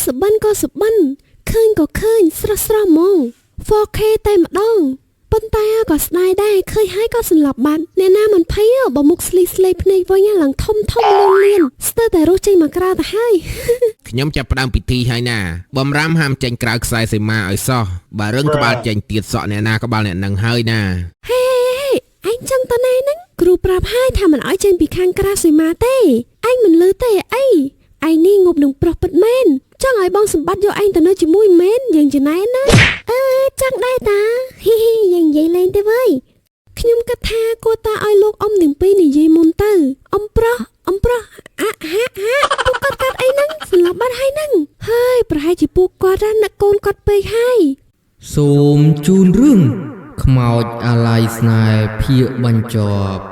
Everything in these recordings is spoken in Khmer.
សបិនក៏សបិនឃើញក៏ឃើញស្រស់ហ្មង 4K តែម្ដងប៉ុន្តែក៏ស្ដាយដែរឃើញហើយក៏សន្លប់បាត់អ្នកណាមិនភ័យបើមុខស្លីភ្នែកវិញឡើងធំលឿនស្ទើរតែរស់ចេញមកក្រៅទៅហើយ ខ្ញុំចាប់ផ្ដើមពិធីហើយណាបំរាមហាមចេញក្រៅខ្សែសីមាឲ្យសោះបើរឿងក្បាលចេញទៀតសក់អ្នកណាក្បាលអ្នកនឹងហើយណាហេអញចឹងតណែហ្នឹងគ្រូប្រាប់ហើយថាមិនឲ្យចេញពីខាងក្រៅសីមាទេអញមិនលឺទេអីឯងនេះងប់នឹងប្រុសពិតមែនចង់ឲ្យបងសម្បត្តិយកឯងទៅនៅជាមួយមែនយើងចំណែនណាចឹងដែរតាយើងនិយាយលេងទេវើយខ្ញុំគិតថាគួរតាឲ្យលោកអ៊ំទាំងពីរនិយាយមុនទៅអ៊ំប្រុសហាពួកគាត់កាត់អីហ្នឹងសន្លប់បាត់ហើយហ្នឹងហើយប្រហែលជាពួកគាត់នឹកកូនគាត់ពេកហើយសូមជូនរឿងខ្មោចអាល័យស្នេហ៍ភាគបញ្ចប់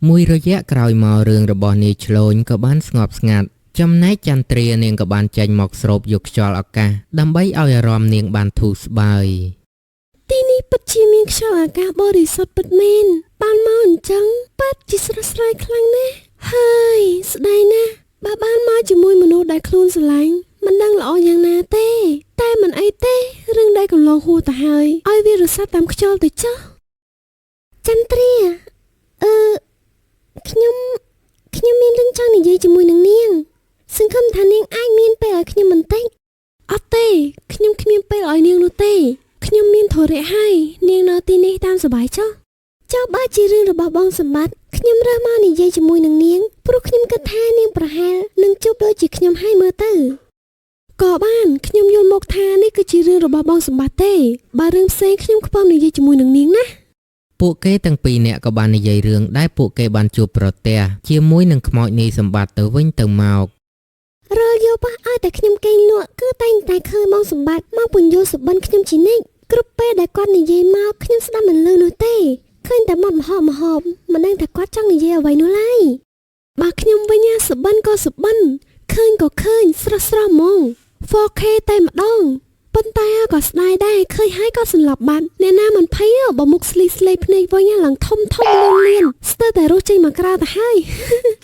មួយរយៈក្រោយមករឿងរបស់នាយឆ្លូញក៏បានស្ងប់ស្ងាត់ចំណែកចន្ទ្រានាងក៏បានចេញមកស្រូបយកខ្យល់អាកាសដើម្បីឲ្យអារម្មណ៍នាងបានធូរស្បើយទីនេះពិតជាមានខ្យល់អាកាសបរិសុទ្ធពិតមែនបានមកអញ្ចឹងពិតជាស្រស់ស្រាយខ្លាំងណាស់ហើយស្ដាយណាស់បើបានមកជាមួយមនុស្សដែលខ្លួនស្រឡាញ់មិនដឹងល្អយ៉ាងណាទេតែមិនអីទេរឿងដែលកន្លងហួសទៅហើយឲ្យវារសាត់តាមខ្យល់ទៅចុះចន្ទ្រាខ្ញុំមានរឿងចង់និយាយជាមួយនឹងនាងសង្ឃឹមថានាងអាចមានពេលឲ្យខ្ញុំបន្តិចអត់ទេខ្ញុំគ្មានពេលឲ្យនាងនោះទេខ្ញុំមានធរៈហើយនាងនៅទីនេះតាមសុបាយចុះចុះបើជារឿងរបស់បងសម្បត្តិខ្ញុំរើសមកនិយាយជាមួយនឹងនាងព្រោះខ្ញុំគិតថានាងប្រហែលនឹងជួបដូចជាខ្ញុំហើយមើលទៅក៏បានខ្ញុំយល់មកថានេះគឺជារឿងរបស់បងសម្បត្តិទេបើរឿងផ្សេងខ្ញុំខ្ពើមនិយាយជាមួយនឹងនាងណាពួកគេទាំងពីរនាក់ក៏បាននិយាយរឿងដែលពួកគេបានជួបប្រទះជាមួយនឹងខ្មោចនាយសម្បត្តិទៅវិញទៅមករាល់យប់ឲ្យតែខ្ញុំគេងលក់គឺតែងតែឃើញបងសម្បត្តិមកពន្យល់សុបិនខ្ញុំជានិច្ចគ្រប់ពេលដែលគាត់និយាយមកខ្ញុំស្ដាប់មិនលឺនោះទេឃើញតែមាត់មហោមិនដឹងថាគាត់ចង់និយាយអ្វីនោះឡើយបើខ្ញុំវិញសុបិនក៏សុបិនឃើញក៏ឃើញស្រស់ហ្មង 4K តែម្ដងប៉ុន្តែក៏ស្ដាយដែរឃើញហើយក៏សន្លប់បាត់អ្នកណាមិនភ័យបើមុខស្លីភ្នែកវិញឡើងធំលឿនស្ទើរតែរស់ចេញមកក្រៅទៅហើយ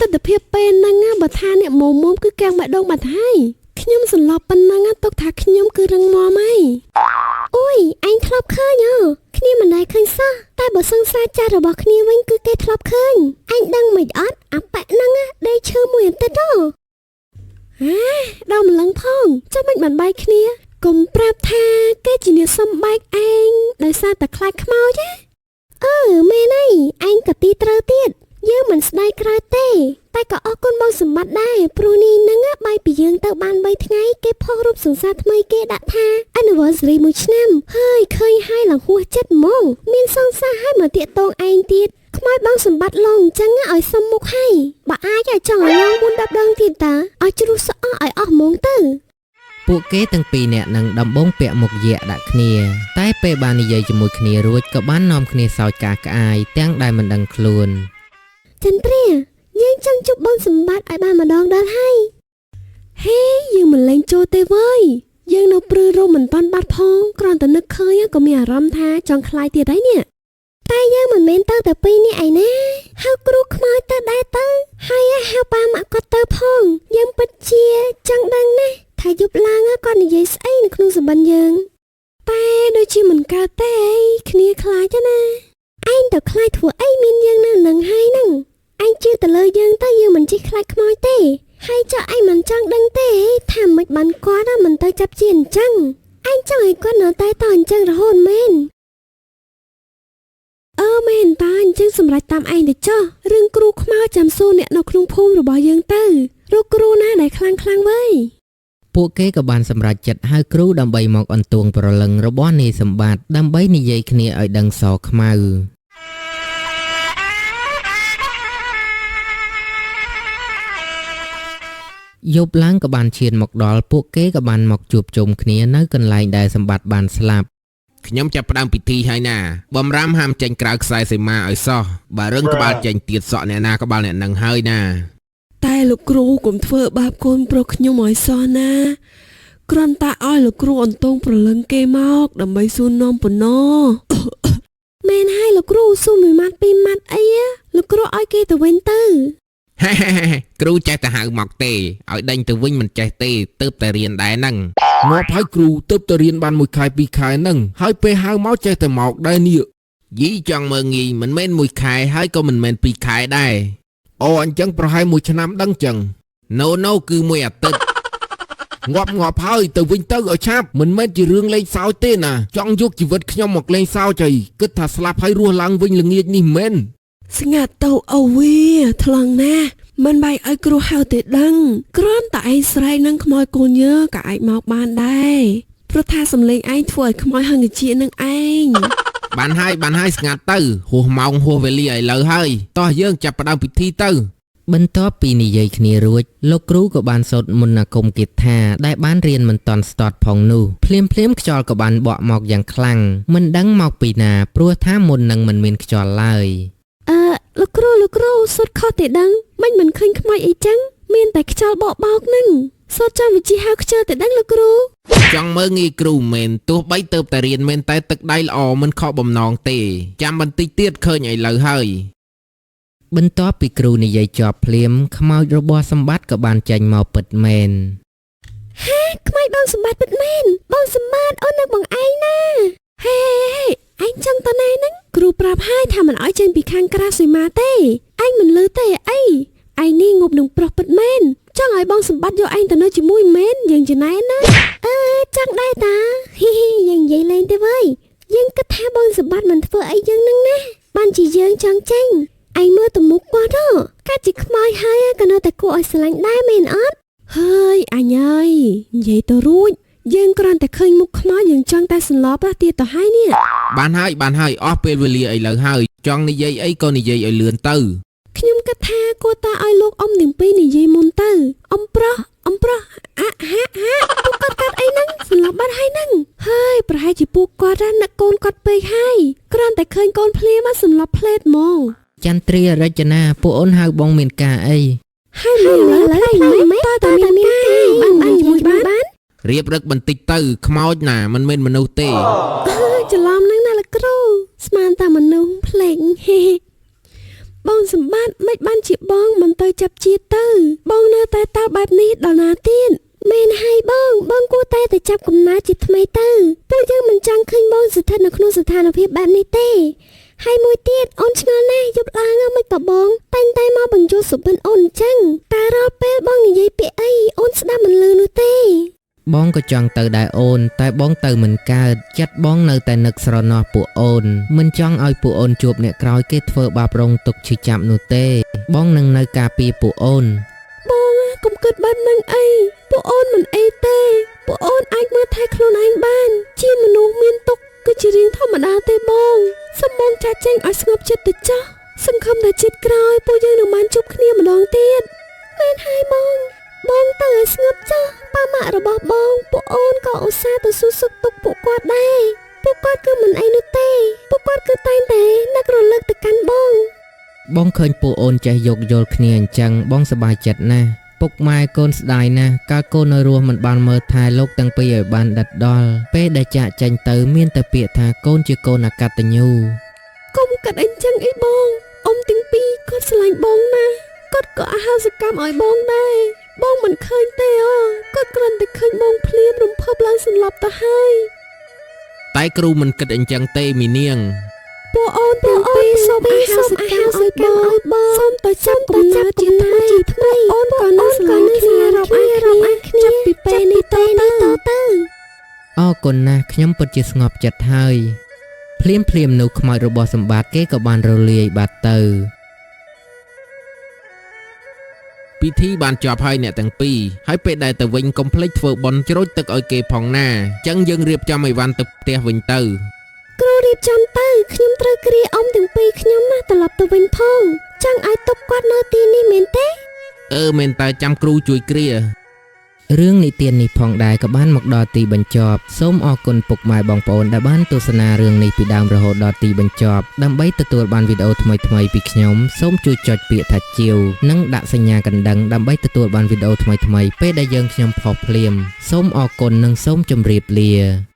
ទស្សនភាពពេលហ្នឹងបើថាអ្នកមុំគឺកាំងម្ដងបាត់ហើយខ្ញុំសន្លប់ប៉ុណ្ណឹងទុកថាខ្ញុំគឺរឹងមាំហើយអូយអញធ្លាប់ឃើញគ្នាមិនដែលឃើញសោះតែបើសង្សារចាស់របស់គ្នាវិញគឺគេធ្លាប់ឃើញអញដឹងមិនអត់អាប៉ែហ្នឹងដេកឈើមួយអន្តិចដល់ម្លឹងផងចាំមិនបានបែកគ្នាកុំប្រាប់ថាគេជាអ្នកសំបែកឯងដោយសារតែខ្លាចខ្មោចមែនហើយឯងក៏ទីត្រូវទៀតយើងមិនស្ដាយក្រោយទេតែក៏អរគុណបងសម្បត្តិដែរព្រោះនេះហ្នឹងបាយពីយើងទៅបាន3ថ្ងៃគេផុសរូបសង្សារថ្មីគេដាក់ថា anniversary 1ឆ្នាំហើយឃើញហើយឡើងហួសចិត្តហ្មងមានសង្សារហើយមកតាកតងឯងទៀតខ្មោចបងសម្បត្តិឡងអញ្ចឹងឲ្យសុំមុខហើយបើអាចឲ្យចង់ឲ្យឡង4-10ដងទៀតតាឲ្យជ្រុះសក់ឲ្យអស់ហ្មងទៅពួកគេទាំងពីរនាក់នឹងដំបងពាក់មុខយាកដាក់គ្នាតែពេលបាននិយាយជាមួយគ្នារួចក៏បាននាំគ្នាសើចការក្អាយទាំងដែលមិនដឹងខ្លួនចន្ទ្រាយើងចង់ជួបបងសម្បត្តិឲ្យបានម្ដងដល់ហើយហេយើងមិនលែងចូលទេវើយយើងនៅព្រឺរមមិនតាន់បាត់ផងគ្រាន់តែនឹកឃើញក៏មានអារម្មណ៍ថាចង់ខ្លាចទៀតហើយនេះតែយើងមិនមែនទៅតែពីរនេះឯណាហៅគ្រូខ្មោចទៅដែរទៅហើយហៅប៉ាម៉ាក់គាត់ទៅផងយើងពិតជាចង់ដឹងណាស់ថាយប់ឡើងគាត់និយាយស្អីនៅក្នុងសម្បត្តិយើងតែដូចជាមិនកើតទេគ្នាខ្លាចណាឯងទៅខ្លាចធ្វើអីមានយើងនៅនឹងហើយហ្នឹងឯងជឿទៅលើយើងទៅយើងមិនជិះខ្លាចខ្មោចទេហើយចុះឯងមិនចង់ដឹងទេថាមិនបានគាត់មិនទៅចាប់ជាអញ្ចឹងឯងចង់ឲ្យគាត់នៅតែតអញ្ចឹងរហូតមែនមែនតាអញ្ចឹងសម្រាប់តាមឯងទៅចុះរឿងគ្រូខ្មោចចាំសួរអ្នកនៅក្នុងភូមិរបស់យើងទៅរកគ្រូណាដែលខ្លាំងវើយពួកគេក៏បានសម្រេចចិត្តហៅគ្រូដើម្បីមកអន្ទងប្រលឹងរបស់នាយសម្បត្តិដើម្បីនិយាយគ្នាឲ្យដឹងសខ្មៅយប់ឡើងក៏បានឈានមកដល់ពួកគេក៏បានមកជួបជុំគ្នានៅកន្លែងដែលសម្បត្តិបានស្លាប់ខ្ញុំចាប់ផ្ដើមពិធីហើយណាបំរាមហាមចេញក្រៅខ្សែសីមាឲ្យសោះបើរឿងក្បាលចេញទៀតសក់អ្នកណាក្បាលអ្នកនឹងហើយណាតែលោកគ្រូកុំធ្វើបាបកូនប្រុសខ្ញុំឲ្យសោះណាគ្រាន់តែឲ្យលោកគ្រូអន្ទងប្រលឹងគេមកដើម្បីសួរនាំប៉ុណ្ណោះមែនហើយលោកគ្រូ ស៊ូមួយម៉ាត់ពីរម៉ាត់អីលោកគ្រូឲ្យគេទៅវិញទៅ ហេគ្រូចេះតែហៅមកទេឲ្យដេញទៅវិញមិនចេះទេទើបតែរៀនដែរហ្នឹង ងាប់ហើយគ្រូទើបតែរៀនបាន1ខែ2ខែហ្នឹងហើយពេលហៅមកចេះតែមកដែរនេះ យីចង់មើងងាយមិនមែន1ខែហើយក៏មិនមែន2ខែដែរ អូអញ្ចឹងប្រហែល1ឆ្នាំដឹងចឹង No គឺ1អាទិត្យ ងាប់ហើយទៅវិញទៅឲ្យឆាប់មិនមែនជារឿងលេងសើចទេណាចង់យកជីវិតខ្ញុំមកលេងសើចហើយគិតថាស្លាប់ហើយរស់ឡើងវិញល្ងាចនេះមែន ស្ងាត់ទៅអូវីថ្លង់ណាស់មិនបាយឲ្យគ្រូហៅទេដឹងគ្រាន់តែឯងស្រែកនឹងខ្មោចកូនញើក៏អាចមកបានដែរព្រោះថាសំលេងឯងធ្វើឲ្យខ្មោចហឹងជានឹងឯង បានហើយស្ងាត់ទៅហួសម៉ោងហួសវេលាឥឡូវហើយតោះយើងចាប់ផ្ដើមពិធីទៅ បន្ទាប់ពីនិយាយគ្នារួចលោកគ្រូក៏បានសូត្រមន្តអាគមគាថាដែលបានរៀនមិនទាន់ស្ទាត់ផងនោះភ្លាមខ្យល់ក៏បានបក់មកយ៉ាងខ្លាំងមិនដឹងមកពីណាព្រោះថាមុននឹងមិនមានខ្យល់ឡើយ លោកគ្រូសូត្រខុសទេដឹងមិនឃើញខ្មោចអីចឹងមានតែខ្យល់បក់បោកហ្នឹងសូត្រចាំវិជាហៅខ្ជិលទេដឹងលោកគ្រូ ចង់មើងងាយគ្រូមែនទោះបីទៅតែរៀនមែនតែទឹកដៃល្អមិនខកបំណងទេចាំបន្តិចទៀតឃើញឥឡូវហើយ បន្ទាប់ពីគ្រូនិយាយចប់ភ្លាមខ្មោចរបស់សម្បត្តិក៏បានចេញមកពិតមែន ខ្មោចបងសម្បត្តិពិតមែនបងសម្បត្តិអូននឹកបងឯងណាហេឯងចង់តណែហ្នឹងគ្រូប្រាប់ហើយថាមិនឲ្យចេញពីខាងក្រៅសីមាទេឯងមិនលឺទេអីឯងនេះងប់នឹងប្រុសពិតមែនចង់ឲ្យបងសម្បត្តិយកឯងទៅនៅជាមួយមែនយើងចំណែនណាចង់ដែរតាយើងនិយាយលេងទេវើយយើងគិតថាបងសម្បត្តិមិនធ្វើអីយើងនឹងណាបានជាយើងចង់ចេញឯងមើលទៅមុខគាត់កាច់ជាខ្មោចហើយក៏នៅតែគួរឲ្យស្រឡាញ់ដែរមែនអត់ ហើយអញអើយនិយាយទៅរួចយើងគ្រាន់តែឃើញមុខខ្មោចយើងចង់តែសន្លប់ទៀតទៅហើយនេះ បានហើយអស់ពេលវេលាឥឡូវហើយចង់និយាយអីក៏និយាយឲ្យលឿនទៅ ខ្ញុំគិតថាគួរតែឲ្យលោកអ៊ំទាំងពីរនិយាយមុនទៅអ៊ំប្រុសពួកគាត់កាត់អីហ្នឹងសន្លប់បាត់ហើយហ្នឹងហើយប្រហែលជាពួកគាត់នឹកកូនគាត់ពេកហើយគ្រាន់តែឃើញកូនភ្លាមសន្លប់ភ្លេតហ្មង ចន្ទ្រារចនាពួកអូនហៅបងមានការអី ហើយមើលផ្លេចមិនតើមានការបានជាមួយបាន រៀបរឹកបន្តិចទៅខ្មោចណាមិនមែនមនុស្សទេ ច្រឡំហ្នឹងណាលោកគ្រូស្មានតែមនុស្សភ្លេចបងសម្បត្តិមិនបានជាបងមិនទៅចាប់ជាតិទៅបងនៅតែតើបែបនេះដល់ណាទៀតមែនហើយបងគួរតែចាប់កំណើតជាថ្មីទៅពួកយើងមិនចង់ឃើញបងស្ថិតនៅក្នុងស្ថានភាពបែបនេះទេហើយមួយទៀតអូនឆ្ងល់ណាស់យប់ឡើងមិនតបងតែមកបញ្ជូលសុបិនអូនអញ្ចឹងតែរាល់ពេលបងនិយាយពាក្យអីអូនស្ដាប់មិនឮនោះទេ បងក៏ចង់ទៅដែរអូនតែបងទៅមិនកើតចិត្តបងនៅតែនឹកស្រណោះពួកអូនមិនចង់ឲ្យពួកអូនជួបអ្នកក្រោយគេធ្វើបាបរងទុកឈឺចាប់នោះទេបងនឹងនៅការពារពួកអូន បងកុំគិតបែបហ្នឹងអីពួកអូនមិនអីទេពួកអូនអាចមើលថែខ្លួនឯងបានជាមនុស្សមានទុកគឺជារឿងធម្មតាទេបងសូមបងចាក់ចែងឲ្យស្ងប់ចិត្តទៅចុះសង្ឃឹមថាជាតិក្រោយពួកយើងនឹងបានជួបគ្នាម្ដងទៀតមែនហើយបងទៅឲ្យស្ងប់ចុះប៉ាម៉ាក់របស់បងពួកអូនក៏ឧស្សាហ៍ទៅសួរសុខទុក្ខពួកគាត់ដែរពួកគាត់គឺមិនអីនោះទេពួកគាត់គឺតែងតែនឹករលឹកទៅកាន់បង បងឃើញពួកអូនចេះយោគយល់គ្នាអញ្ចឹងបងសប្បាយចិត្តណាស់ពុកម៉ែកូនស្ដាយណាស់កាលកូននៅរស់មិនបានមើលថែលោកទាំងពីរឲ្យបានដិតដល់ពេលដែលចាក់ចេញទៅមានតែពាក្យថាកូនជាកូនអកតញ្ញូ កុំកាត់អីចឹងអីបងអ៊ំទាំងពីរគាត់ស្រឡាញ់បងណាស់គាត់ក៏អហិសកម្មឲ្យបងដែរបងមិនឃើញទេគាត់គ្រាន់តែឃើញបងភ្លាមរំភើបឡើងសន្លប់ទៅហើយ តែគ្រូមិនគិតអញ្ចឹងទេមីនាង ពួកអូនទាំងពីរសូមអហិសកម្មឲ្យបងសូមទៅចាប់កំណើតជាថ្មីអូនក៏នៅស្រឡាញ់គ្នារាប់អានគ្នាចាប់ពីពេលនេះទៅ អរគុណណាស់ខ្ញុំពិតជាស្ងប់ចិត្តហើយភ្លាមនោះខ្មោចរបស់សម្បត្តិគេក៏បានរលាយបាត់ទៅ ពិធីបានចប់ហើយអ្នកទាំងពីរហើយពេលដែលទៅវិញកុំភ្លេចធ្វើបុណ្យជ្រោចទឹកឲ្យគេផងណាចឹងយើងរៀបចំអីវ៉ាន់ទៅផ្ទះវិញទៅ គ្រូរៀបចំទៅខ្ញុំត្រូវគ្រាអ៊ំទាំងពីរខ្ញុំណាត្រឡប់ទៅវិញផងចង់ឲ្យទុកគាត់នៅទីនេះមែនទេ មែនតែចាំគ្រូជួយគ្រា រឿងនិទាននេះផងដែរក៏បានមកដល់ទីបញ្ចប់សូមអរគុណពុកម៉ែបងប្អូនដែលបានទស្សនារឿងនេះពីដើមរហូតដល់ទីបញ្ចប់ដើម្បីទទួលបានវីដេអូថ្មីៗពីខ្ញុំសូមជួយចុចពាក្យថាជាវនិងដាក់សញ្ញាកណ្ដឹងដើម្បីទទួលបានវីដេអូថ្មីៗពេលដែលយើងខ្ញុំផុសភ្លាមសូមអរគុណនិងសូមជម្រាបលា